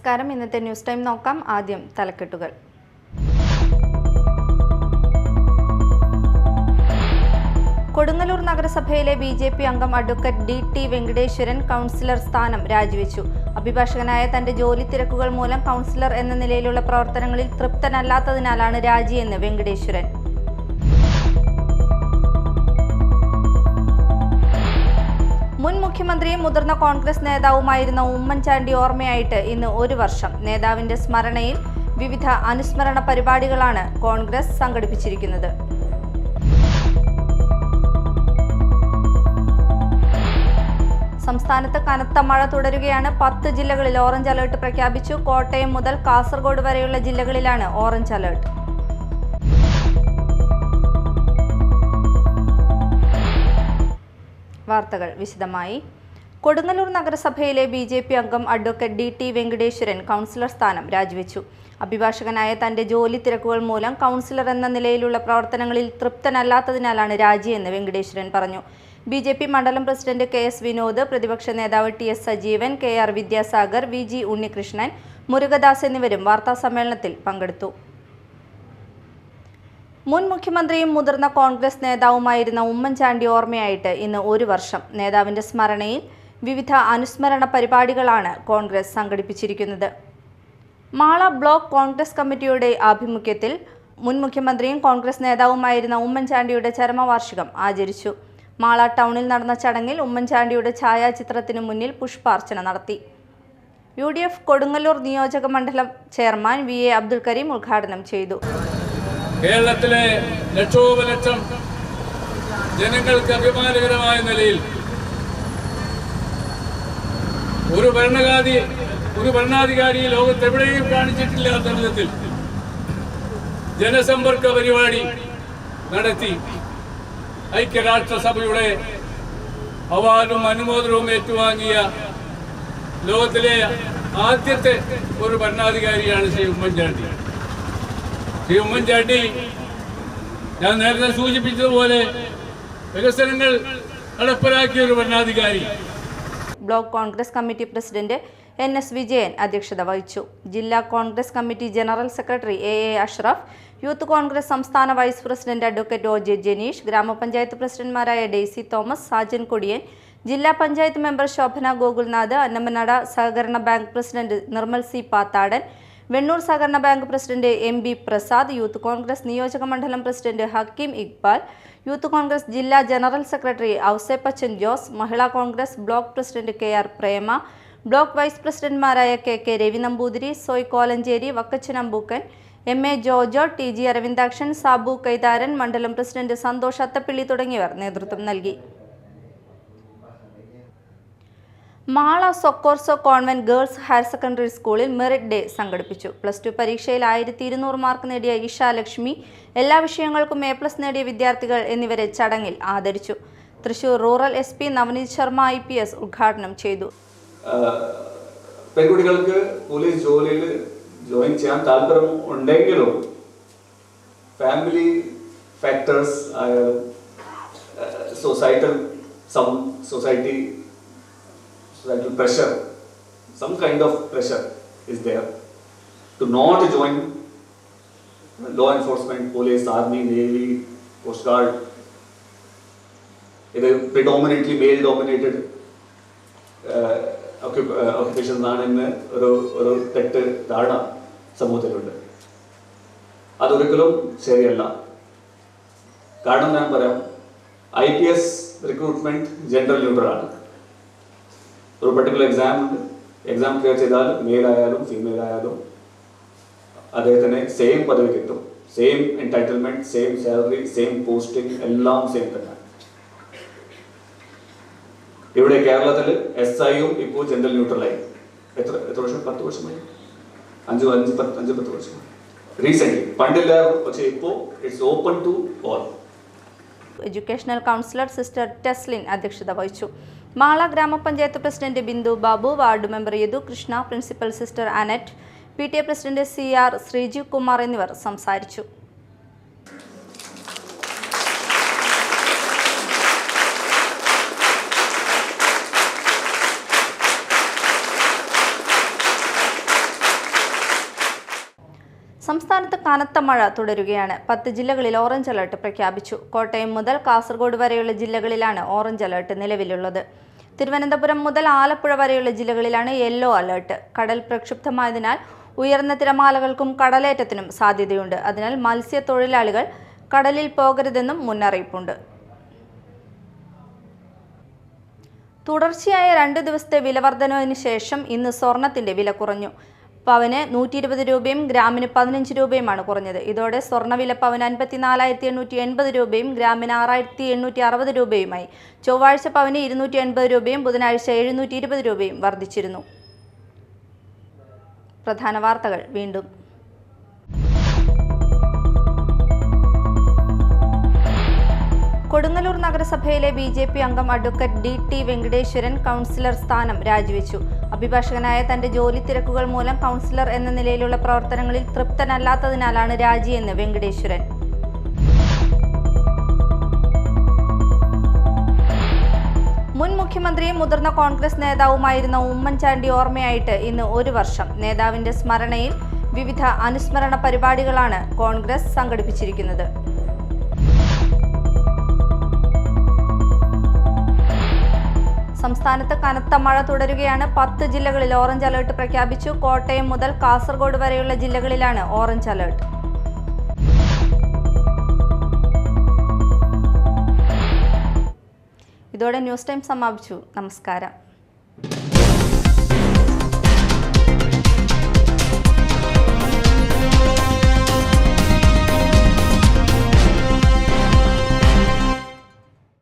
നമസ്കാരം. ഇന്നത്തെ news time നോക്കാം. ആദ്യം തലക്കെട്ടുകൾ. കൊടുങ്ങല്ലൂർ നഗരസഭയിലെ BJP അംഗം അഡ്വക്കേറ്റ് DT വെങ്കടേശ്വരൻ കൗൺസിലർ സ്ഥാനം രാജിവെച്ചു. അഭിഭാഷകനായ തന്റെ ജോലി തിരക്കുകൾ മൂലം കൗൺസിലർ എന്ന നിലയിലുള്ള പ്രവർത്തനങ്ങളിൽ തൃപ്തനല്ലാത്തതിനാലാണ് രാജിയെന്ന് വെങ്കടേശ്വരൻ. മുൻ മുഖ്യമന്ത്രിയും മുതിർന്ന കോൺഗ്രസ് നേതാവുമായിരുന്ന ഉമ്മൻചാണ്ടി ഓർമ്മയായിട്ട് ഇന്ന് 1 വർഷം. നേതാവിന്റെ സ്മരണയിൽ വിവിധ അനുസ്മരണ പരിപാടികളാണ് കോൺഗ്രസ് സംഘടിപ്പിച്ചിരിക്കുന്നത്. സംസ്ഥാനത്ത് കനത്ത മഴ തുടരുകയാണ്. 10 ജില്ലകളിൽ ഓറഞ്ച് അലർട്ട് പ്രഖ്യാപിച്ചു. കോട്ടയം മുതൽ കാസർഗോഡ് വരെയുള്ള ജില്ലകളിലാണ് ഓറഞ്ച് അലർട്ട്. വാർത്തകൾ വിശദമായി. കൊടുങ്ങല്ലൂർ നഗരസഭയിലെ BJP അംഗം അഡ്വക്കേറ്റ് DT വെങ്കടേശ്വരൻ കൗൺസിലർ സ്ഥാനം രാജിവെച്ചു. അഭിഭാഷകനായ തന്റെ ജോലി തിരക്കുകൾ മൂലം കൗൺസിലർ എന്ന നിലയിലുള്ള പ്രവർത്തനങ്ങളിൽ തൃപ്തനല്ലാത്തതിനാലാണ് രാജിയെന്ന് വെങ്കടേശ്വരൻ പറഞ്ഞു. BJP മണ്ഡലം പ്രസിഡന്റ് KS വിനോദ്, പ്രതിപക്ഷ നേതാവ് TS Sajeevan, KR Vidyasagar, VG Unnikrishnan, Murugadas എന്നിവരും വാർത്താസമ്മേളനത്തിൽ പങ്കെടുത്തു. മുൻ മുഖ്യമന്ത്രിയും മുതിർന്ന കോൺഗ്രസ് നേതാവുമായിരുന്ന ഉമ്മൻചാണ്ടി ഓർമ്മയായിട്ട് ഇന്ന് 1 വർഷം. നേതാവിന്റെ സ്മരണയിൽ വിവിധ അനുസ്മരണ പരിപാടികളാണ് കോൺഗ്രസ് സംഘടിപ്പിച്ചിരിക്കുന്നത്. മാള ബ്ലോക്ക് കോൺഗ്രസ് കമ്മിറ്റിയുടെ ആഭിമുഖ്യത്തിൽ മുൻ മുഖ്യമന്ത്രിയും കോൺഗ്രസ് നേതാവുമായിരുന്ന ഉമ്മൻചാണ്ടിയുടെ ചരമവാർഷികം ആചരിച്ചു. മാള ടൗണിൽ നടന്ന ചടങ്ങിൽ ഉമ്മൻചാണ്ടിയുടെ ഛായാചിത്രത്തിന് മുന്നിൽ പുഷ്പാർച്ചന നടത്തി. UDF കൊടുങ്ങല്ലൂർ നിയോജക മണ്ഡലം ചെയർമാൻ VA അബ്ദുൽ കരീം ഉദ്ഘാടനം ചെയ്തു. കേരളത്തിലെ ലക്ഷോപലക്ഷം ജനങ്ങൾക്ക് അഭിമാനകരമായ നിലയിൽ ഒരു ഭരണാധികാരി ലോകത്തെവിടെയും കാണിച്ചിട്ടില്ലാത്ത വിധത്തിൽ ജനസമ്പർക്ക പരിപാടി നടത്തി ഐക്യരാഷ്ട്രസഭയുടെ അവാർഡും അനുമോദനവും ഏറ്റുവാങ്ങിയ ലോകത്തിലെ ആദ്യത്തെ ഒരു ഭരണാധികാരിയാണ് ശ്രീ ഉമ്മൻചാണ്ടി. ശ്രീ ഉമ്മൻചാണ്ടി ഞാൻ നേരത്തെ സൂചിപ്പിച്ചതുപോലെ വികസനങ്ങൾ നടപ്പിലാക്കിയ ഒരു ഭരണാധികാരി. Block Congress committee president NS Vijayan അധ്യക്ഷത വഹിച്ചു. ജില്ലാ Congress committee general secretary AA Ashraf, youth Congress സംസ്ഥാന vice president advocate OJ Janeesh, ഗ്രാമപഞ്ചായത്ത് പ്രസിഡന്റുമാരായ ഡെയ്സി തോമസ്, സാജൻ കൊടിയൻ, ജില്ലാ പഞ്ചായത്ത് മെമ്പർ ശോഭന ഗോകുൽനാഥ്, അന്നമനട സഹകരണ bank president Nirmal C Pathadan, Vennur സഹകരണ bank president MB Prasad, youth Congress നിയോജക മണ്ഡലം പ്രസിഡന്റ് ഹക്കീം ഇക്ബാൽ, യൂത്ത് കോൺഗ്രസ് ജില്ലാ general secretary Ouseppachan Jose, Mahila Congress block president KR പ്രേമ, ബ്ലോക്ക് വൈസ് പ്രസിഡന്റുമാരായ KK Ravi Namboothiri, Soy Kolenchery, Vakkachan Ambookkan, MA Jojo, TG Aravindakshan, Sabu Kaitharan, മണ്ഡലം പ്രസിഡന്റ് സന്തോഷ് അത്തപ്പിള്ളി തുടങ്ങിയവർ നേതൃത്വം നൽകി. Mala Socorro convent girls higher secondary സ്കൂളിൽ മെറിറ്റ് ഡേ സംഘടിപ്പിച്ചു. +2 പരീക്ഷയിൽ 1200 മാർക്ക് നേടിയ ഇഷ ലക്ഷ്മി, എല്ലാ വിഷയങ്ങൾക്കും A+ നേടിയ വിദ്യാർത്ഥികൾ എന്നിവരെ ചടങ്ങിൽ ആദരിച്ചു. Thrissur rural SP Navaneeth Sharma IPS ഉദ്ഘാടനം ചെയ്തു. പെൺകുട്ടികൾക്ക് പോലീസ് ജോലിയിൽ ജോയിൻ ചെയ്യാൻ താല്പര്യം ഉണ്ടെങ്കിലും ഫാമിലി ഫാക്ടേഴ്സ് ആയാലും societal pressure, some kind of pressure is there to not join law enforcement, police, army, navy, coast guard. It is predominantly male dominated occupations ആണെന്ന് ഒരു തെറ്റ് ധാരണ സമൂഹത്തിലുണ്ട്. അതൊരിക്കലും ശരിയല്ല. കാരണം ഞാൻ പറയാം, IPS റിക്രൂട്ട്മെന്റ് ജെൻഡർ ന്യൂട്രൽ ആണ്. ഒരു പർട്ടിക്കുലർ എക്സാം ക്ലിയർ ചെയ്താൽ മെയിൽ ആയാലും ഫീമെയിൽ ആയാലും അദ്ദേഹത്തിന് സെയിം പദവി കിട്ടും. Same entitlement, same salary, same posting, എല്ലാം സെയിം തന്നെ. ഇവിടെ കേരളത്തിൽ SIയും ഇപ്പോൾ ജെൻഡർ ന്യൂട്രലായി. എത്ര വർഷം? 10 വർഷമായി. 5-10 വർഷമായി. റീസെന്റ് പണ്ടില്ല, പക്ഷേ ഇപ്പോൾ it's open to all. Educational counsellor sister Teslin അധ്യക്ഷത വഹിച്ചു. മാള ഗ്രാമപഞ്ചായത്ത് president Bindu Babu, ward member Yadu Krishna, principal sister Annette, PTA president CR Sreejeev Kumar എന്നിവർ സംസാരിച്ചു. സംസ്ഥാനത്ത് കനത്ത മഴ തുടരുകയാണ്. 10 ജില്ലകളിൽ ഓറഞ്ച് അലർട്ട് പ്രഖ്യാപിച്ചു. കോട്ടയം മുതൽ കാസർഗോഡ് വരെയുള്ള ജില്ലകളിലാണ് ഓറഞ്ച് അലർട്ട് നിലവിലുള്ളത്. തിരുവനന്തപുരം മുതൽ ആലപ്പുഴ വരെയുള്ള ജില്ലകളിലാണ് യെല്ലോ അലർട്ട്. കടൽ പ്രക്ഷുബ്ധമായതിനാൽ ഉയർന്ന തിരമാലകൾക്കും കടലേറ്റത്തിനും സാധ്യതയുണ്ട്. അതിനാൽ മത്സ്യത്തൊഴിലാളികൾ കടലിൽ പോകരുതെന്നും മുന്നറിയിപ്പുണ്ട്. തുടർച്ചയായ 2 ദിവസത്തെ വിലവർധനവിന് ശേഷം ഇന്ന് സ്വർണത്തിന്റെ വില കുറഞ്ഞു. പവന് 120 രൂപയും ഗ്രാമിന് 15 രൂപയുമാണ് കുറഞ്ഞത്. ഇതോടെ സ്വർണ്ണവില പവന് 54,880 രൂപയും ഗ്രാമിന് 6,860 രൂപയുമായി. ചൊവ്വാഴ്ച പവന് 280 രൂപയും ബുധനാഴ്ച 720 രൂപയും വർദ്ധിച്ചിരുന്നു. പ്രധാന വാർത്തകൾ വീണ്ടും. കൊടുങ്ങല്ലൂർ നഗരസഭയിലെ BJP അംഗം അഡ്വക്കേറ്റ് DT വെങ്കടേശ്വരൻ കൗൺസിലർ സ്ഥാനം രാജിവെച്ചു. അഭിഭാഷകനായ തന്റെ ജോലി തിരക്കുകൾ മൂലം കൗൺസിലർ എന്ന നിലയിലുള്ള പ്രവർത്തനങ്ങളിൽ തൃപ്തനല്ലാത്തതിനാലാണ് രാജിയെന്ന് വെങ്കടേശ്വരൻ. മുൻ മുഖ്യമന്ത്രിയും മുതിർന്ന കോൺഗ്രസ് നേതാവുമായിരുന്ന ഉമ്മൻചാണ്ടി ഓർമ്മയായിട്ട് ഇന്ന് 1 വർഷം. നേതാവിന്റെ സ്മരണയിൽ വിവിധ അനുസ്മരണ പരിപാടികളാണ് കോൺഗ്രസ് സംഘടിപ്പിച്ചിരിക്കുന്നത്. സംസ്ഥാനത്ത് കനത്ത മഴ തുടരുകയാണ്. 10 ജില്ലകളിൽ ഓറഞ്ച് അലർട്ട് പ്രഖ്യാപിച്ചു. കോട്ടയം മുതൽ കാസർഗോഡ് വരെയുള്ള ജില്ലകളിലാണ് ഓറഞ്ച് അലർട്ട്. ഇതോടെ ന്യൂസ് ടൈം സമാപിച്ചു. നമസ്കാരം.